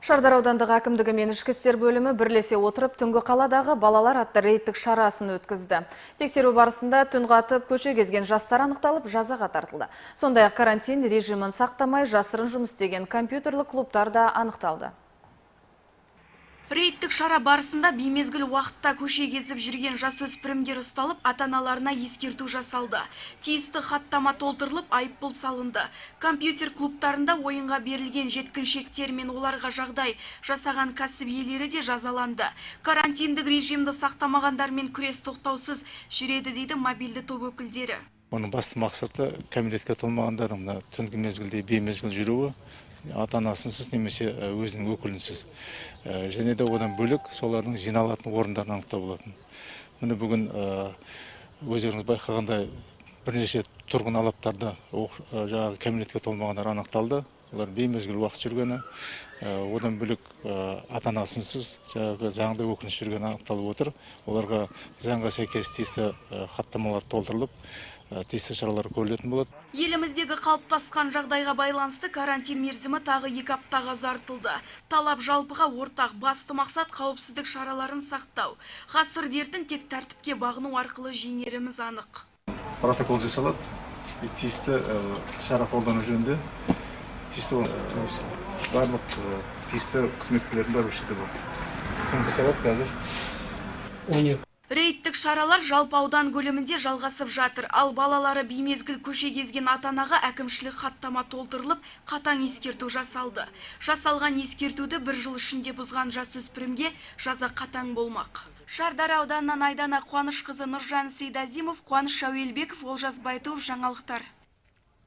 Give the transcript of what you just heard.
Шардар аудандық әкімдігі мен ішкі істер бөлімі бірлесе отырып түнгі қаладағы балалар атты рейдтік шарасын өткізді. Тексеру барысында түнгі атып көше кезген жастар анықталып, жазаға тартылды. Сондай-ақ карантин режимін сақтамай жасырын жұмыс істеген компьютерлік клубтар да анықталды. Рейдтік шара барысында беймезгіл уақытта көше кезіп жүрген жасөспірімдер ұсталып, ата-аналарына ескерту жасалды. Тиісті хаттама толтырылып, айыппұл салынды. Компьютер клубтарында ойынға берілген жеткіншектер мен оларға жағдай жасаған кәсіп иелері де жазаланды. Карантиндік режимді сақтамағандармен күрес тоқтаусыз жүреді дейді мобильді топ өкілдері. Оның басты мақсаты кәмелетке толмағандардың түнгі мезгілде беймезгіл жүруі, ата-анасынсыз немесе өзінің өкілінсіз. Және де одан бөлек солардың жиналатын орындарын анықтау болатын. Міне бүгін өздеріңіз байқағандай бірнеше тұрғын алаптарда жаңағы кәмелетке толмағандар анықталды. Олар беймезгіл уақыт жүргені, одан бөлек ата-анасынсыз заңды өкілінсіз жүргені анықталып отыр. Оларға заңға сәйкес тиісті хаттамалар толтырылып, тиісті шаралар көрілетін болады. Еліміздегі қалыптасқан жағдайға байланысты карантин мерзімі тағы 2 аптаға ұзартылды. Талап жалпыға ортақ, басты мақсат қауіпсіздік шараларын сақтау. Ғасыр дертін тек тәртіпке бағыну арқылы жеңеріміз анық. Протокол жасалады, тиісті шара қолдану жөнінде барлық тиісті қызметкерлердің бар өшеді болды. Күнгі сағат қазір 12. Рейдтік шаралар жалпы аудан көлемінде жалғасып жатыр. Ал балалары беймезгіл көше кезген ата-анаға әкімшілік хаттама толтырылып, қатаң ескерту жасалды. Жасалған ескертуді 1 жыл ішінде бұзған жасөспірімге жаза қатаң болмақ. Шардар ауданынан Айдана Қуанышқызы, Нұржан Сейдазимов, Қуаныш Шауелбеков, Олжас Байтуов, жаңалықтар.